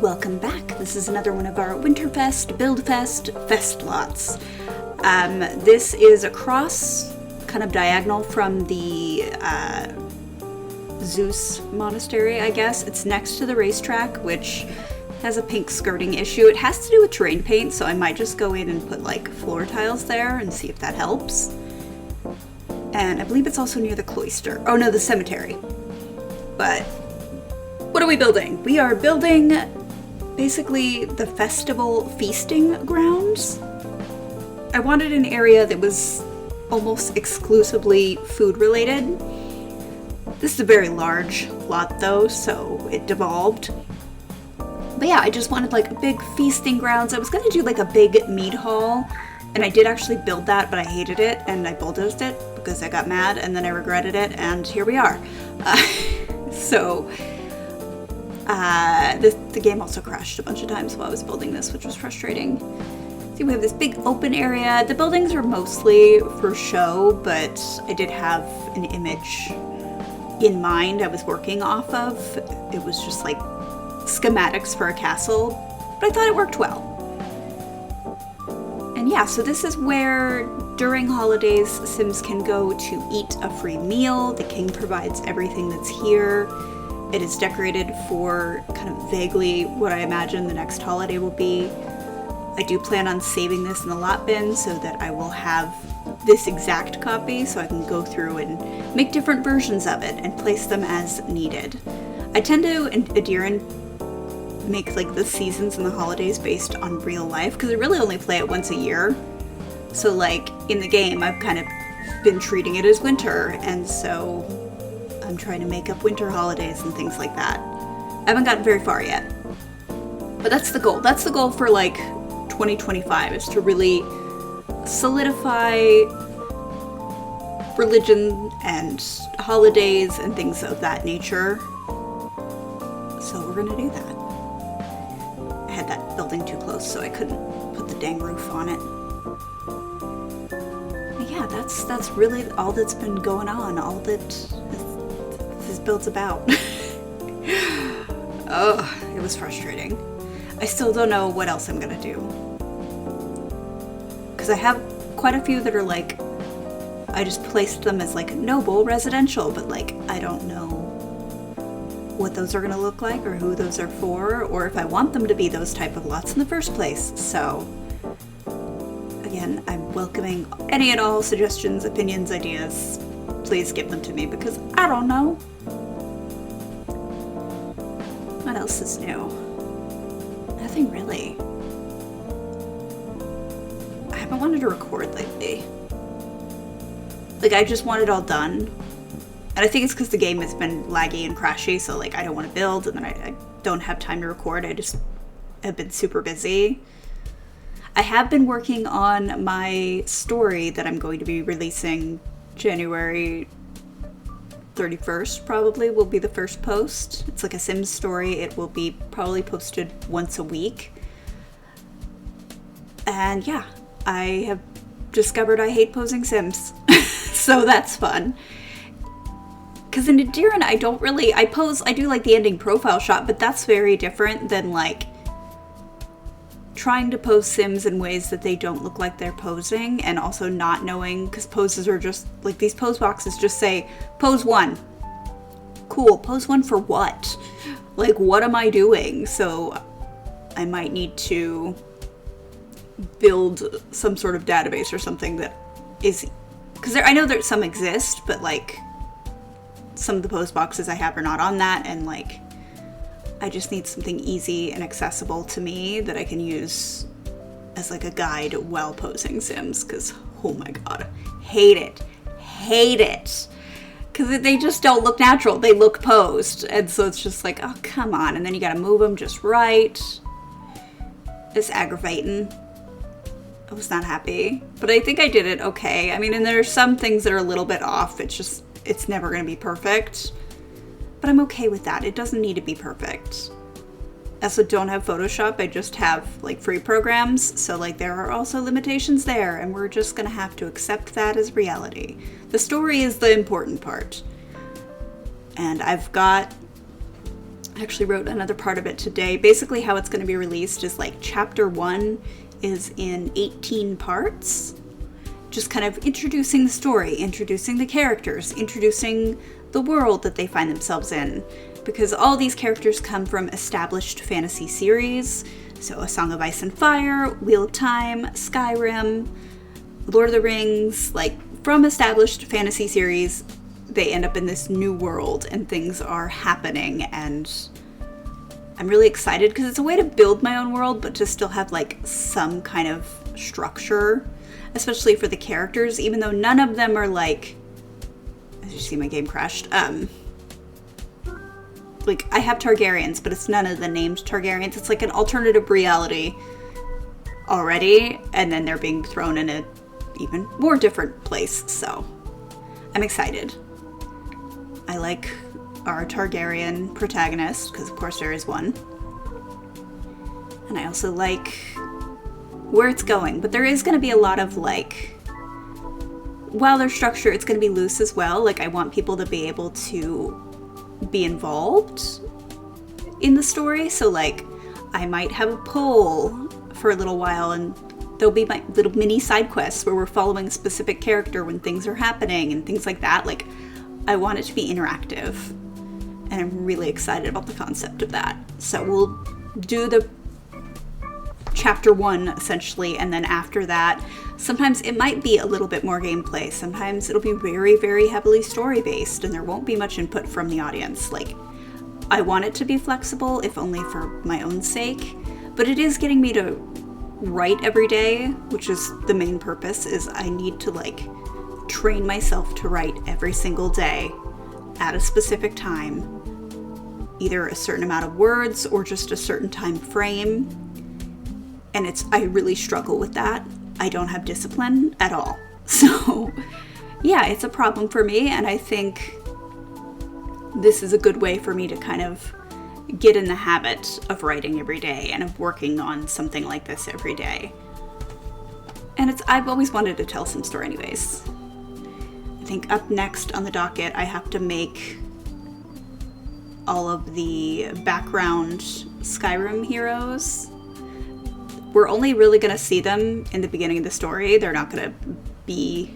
Welcome back. This is another one of our Winterfest, Buildfest, Fest lots. This is across, kind of diagonal from the Zeus Monastery, I guess. It's next to the racetrack, which has a pink skirting issue. It has to do with terrain paint, so I might just go in and put like floor tiles there and see if that helps. And I believe it's also near the cloister. Oh no, the cemetery. But what are we building? We are building basically the festival feasting grounds. I wanted an area that was almost exclusively food related. This is a very large lot though, so it devolved. But yeah, I just wanted like a big feasting grounds. I was gonna do like a big mead hall, and I did actually build that, but I hated it and I bulldozed it because I got mad and then I regretted it, and here we are. The game also crashed a bunch of times while I was building this, which was frustrating. See, we have this big open area. The buildings are mostly for show, but I did have an image in mind I was working off of. It was just like schematics for a castle, but I thought it worked well. And yeah, so this is where during holidays Sims can go to eat a free meal. The king provides everything that's here. It is decorated for kind of vaguely what I imagine the next holiday will be. I do plan on saving this in the lot bin so that I will have this exact copy so I can go through and make different versions of it and place them as needed. I tend to, in Edirann, make like the seasons and the holidays based on real life because I really only play it once a year. So like in the game I've kind of been treating it as winter, and so I'm trying to make up winter holidays and things like that. I haven't gotten very far yet, but that's the goal. That's the goal for like 2025, is to really solidify religion and holidays and things of that nature. So we're gonna do that. I had that building too close, so I couldn't put the dang roof on it. But yeah, that's really all that's been going on, all that this build's about. Oh, it was frustrating. I still don't know what else I'm gonna do. Because I have quite a few that are like, I just placed them as like noble residential, but like I don't know what those are gonna look like or who those are for, or if I want them to be those type of lots in the first place. So again, I'm welcoming any and all suggestions, opinions, ideas. Please give them to me because I don't know. What else is new? Nothing really. I haven't wanted to record lately. Like, I just want it all done. And I think it's because the game has been laggy and crashy, so like I don't want to build and then I don't have time to record. I just have been super busy. I have been working on my story that I'm going to be releasing January 31st, probably will be the first post. It's like a Sims story. It will be probably posted once a week. And yeah, I have discovered I hate posing Sims. So that's fun. Because in Edirann, I do like the ending profile shot, but that's very different than like trying to pose Sims in ways that they don't look like they're posing, and also not knowing, because poses are just, like these pose boxes just say, pose 1. Cool, pose 1 for what? Like, what am I doing? So I might need to build some sort of database or something that is, because I know that some exist, but like some of the pose boxes I have are not on that, and like I just need something easy and accessible to me that I can use as like a guide while posing Sims, because oh my god, hate it because they just don't look natural. They look posed, and so it's just like, oh come on, and then you gotta move them just right. It's aggravating. I was not happy, but I think I did it okay. I mean, and there are some things that are a little bit off. It's never gonna be perfect. But I'm okay with that. It doesn't need to be perfect. I also don't have Photoshop. I just have like free programs. So like there are also limitations there, and we're just gonna have to accept that as reality. The story is the important part. And I've got I actually wrote another part of it today. Basically how it's going to be released is like chapter 1 is in 18 parts. Just kind of introducing the story, introducing the characters, introducing the world that they find themselves in. Because all these characters come from established fantasy series. So A Song of Ice and Fire, Wheel of Time, Skyrim, Lord of the Rings, like from established fantasy series, they end up in this new world and things are happening, and I'm really excited because it's a way to build my own world but to still have like some kind of structure, especially for the characters, even though none of them are like, as you see my game crashed, like I have Targaryens, but it's none of the named Targaryens. It's like an alternative reality already, and then they're being thrown in a even more different place, so I'm excited. I like our Targaryen protagonist, because of course there is one. And I also like where it's going, but there is going to be a lot of like, while there's structure, it's going to be loose as well. Like I want people to be able to be involved in the story, so like I might have a poll for a little while and there'll be my little mini side quests where we're following a specific character when things are happening and things like that. Like, I want it to be interactive, and I'm really excited about the concept of that. So we'll do the chapter 1 essentially, and then after that, sometimes it might be a little bit more gameplay. Sometimes it'll be very, very heavily story based, and there won't be much input from the audience. Like, I want it to be flexible, if only for my own sake, but it is getting me to write every day, which is the main purpose. Is I need to like train myself to write every single day at a specific time, either a certain amount of words or just a certain time frame. And I really struggle with that. I don't have discipline at all. So yeah, it's a problem for me, and I think this is a good way for me to kind of get in the habit of writing every day and of working on something like this every day. And I've always wanted to tell some story anyways. I think up next on the docket, I have to make all of the background Skyrim heroes. We're only really going to see them in the beginning of the story. They're not going to be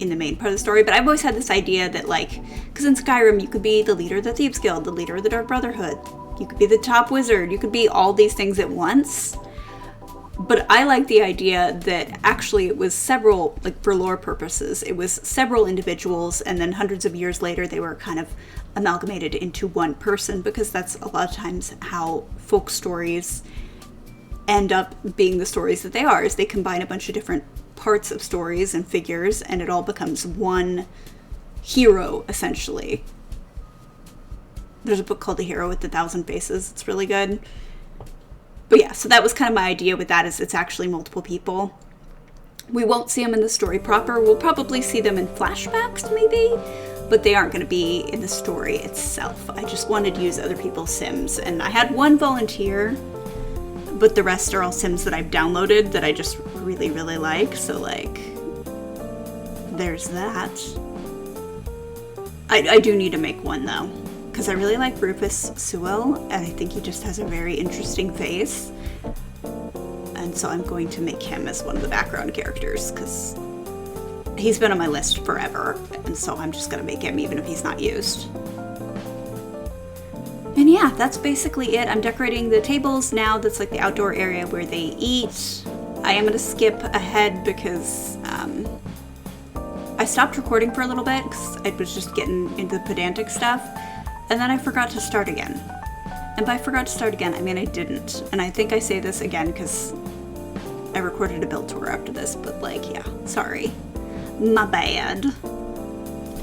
in the main part of the story, but I've always had this idea that like, because in Skyrim you could be the leader of the Thieves Guild, the leader of the Dark Brotherhood, you could be the top wizard, you could be all these things at once. But I like the idea that actually it was several, like for lore purposes, it was several individuals, and then hundreds of years later they were kind of amalgamated into one person, because that's a lot of times how folk stories end up being the stories that they are, is they combine a bunch of different parts of stories and figures, and it all becomes one hero, essentially. There's a book called The Hero with the Thousand Faces. It's really good. But yeah, so that was kind of my idea with that, is it's actually multiple people. We won't see them in the story proper. We'll probably see them in flashbacks, maybe, but they aren't going to be in the story itself. I just wanted to use other people's Sims, and I had one volunteer, but the rest are all Sims that I've downloaded that I just really, really like. So, like, there's that. I do need to make one, though, because I really like Rufus Sewell, and I think he just has a very interesting face. And so I'm going to make him as one of the background characters, because he's been on my list forever, and so I'm just going to make him even if he's not used. And yeah, that's basically it. I'm decorating the tables now. That's like the outdoor area where they eat. I am going to skip ahead because I stopped recording for a little bit because I was just getting into the pedantic stuff. And then I forgot to start again. And by forgot to start again, I mean I didn't. And I think I say this again because I recorded a build tour after this. But like, yeah, sorry. My bad.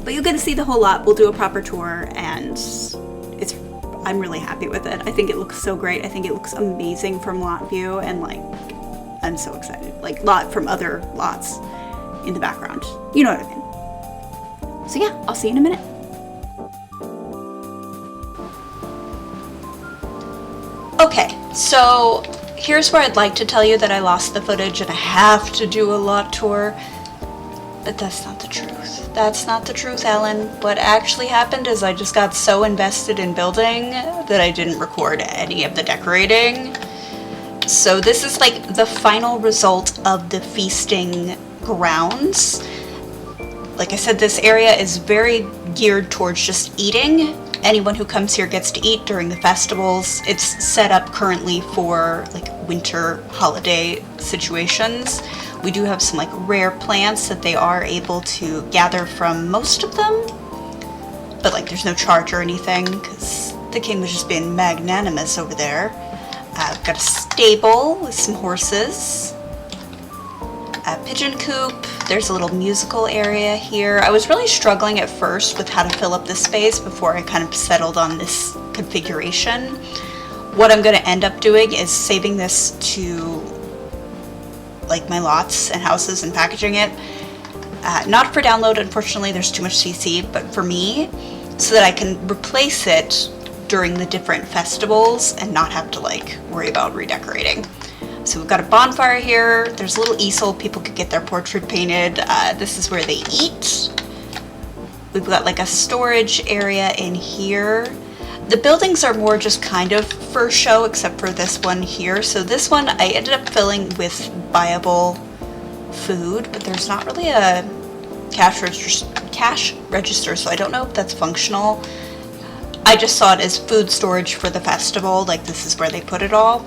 But you'll get to see the whole lot. We'll do a proper tour, and I'm really happy with it. I think it looks so great. I think it looks amazing from lot view, and like, I'm so excited. Like, lot from other lots in the background. You know what I mean. So yeah, I'll see you in a minute. Okay, so here's where I'd like to tell you that I lost the footage and I have to do a lot tour. But that's not the truth. That's not the truth, Ellen. What actually happened is I just got so invested in building that I didn't record any of the decorating. So this is like the final result of the feasting grounds. Like I said, this area is very geared towards just eating. Anyone who comes here gets to eat during the festivals. It's set up currently for like winter holiday situations. We do have some like rare plants that they are able to gather from most of them, but like there's no charge or anything because the king was just being magnanimous over there. I've got a stable with some horses, a pigeon coop. There's a little musical area here. I was really struggling at first with how to fill up this space before I kind of settled on this configuration. What I'm going to end up doing is saving this to like my lots and houses and packaging it. Not for download, unfortunately, there's too much CC, but for me, so that I can replace it during the different festivals and not have to like worry about redecorating. So we've got a bonfire here. There's a little easel. People could get their portrait painted. This is where they eat. We've got like a storage area in here. The buildings are more just kind of for show, except for this one here. So this one I ended up filling with buyable food, but there's not really a cash register, so I don't know if that's functional. I just saw it as food storage for the festival, like this is where they put it all.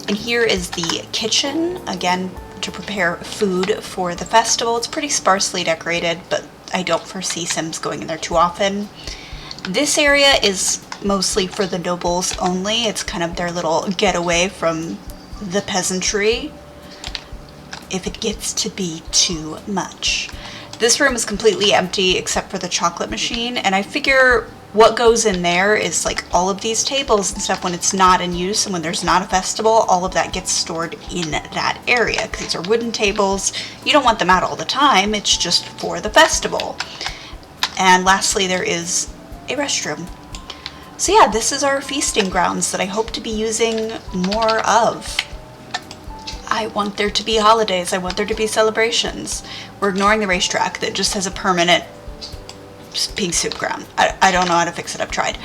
And here is the kitchen, again, to prepare food for the festival. It's pretty sparsely decorated, but I don't foresee Sims going in there too often. This area is mostly for the nobles only. It's kind of their little getaway from the peasantry if it gets to be too much. This room is completely empty except for the chocolate machine, and I figure what goes in there is like all of these tables and stuff when it's not in use and when there's not a festival, all of that gets stored in that area because these are wooden tables. You don't want them out all the time, it's just for the festival. And lastly, there is a restroom. So yeah, this is our feasting grounds that I hope to be using more of. I want there to be holidays, I want there to be celebrations. We're ignoring the racetrack that just has a permanent pink soup ground. I don't know how to fix it, I've tried.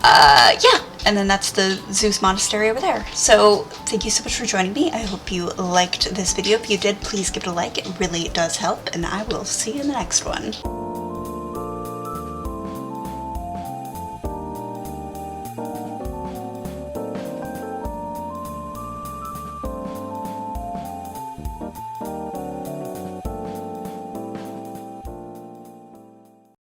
Yeah, and then that's the Zeus Monastery over there. So thank you so much for joining me. I hope you liked this video. If you did, please give it a like. It really does help, and I will see you in the next one.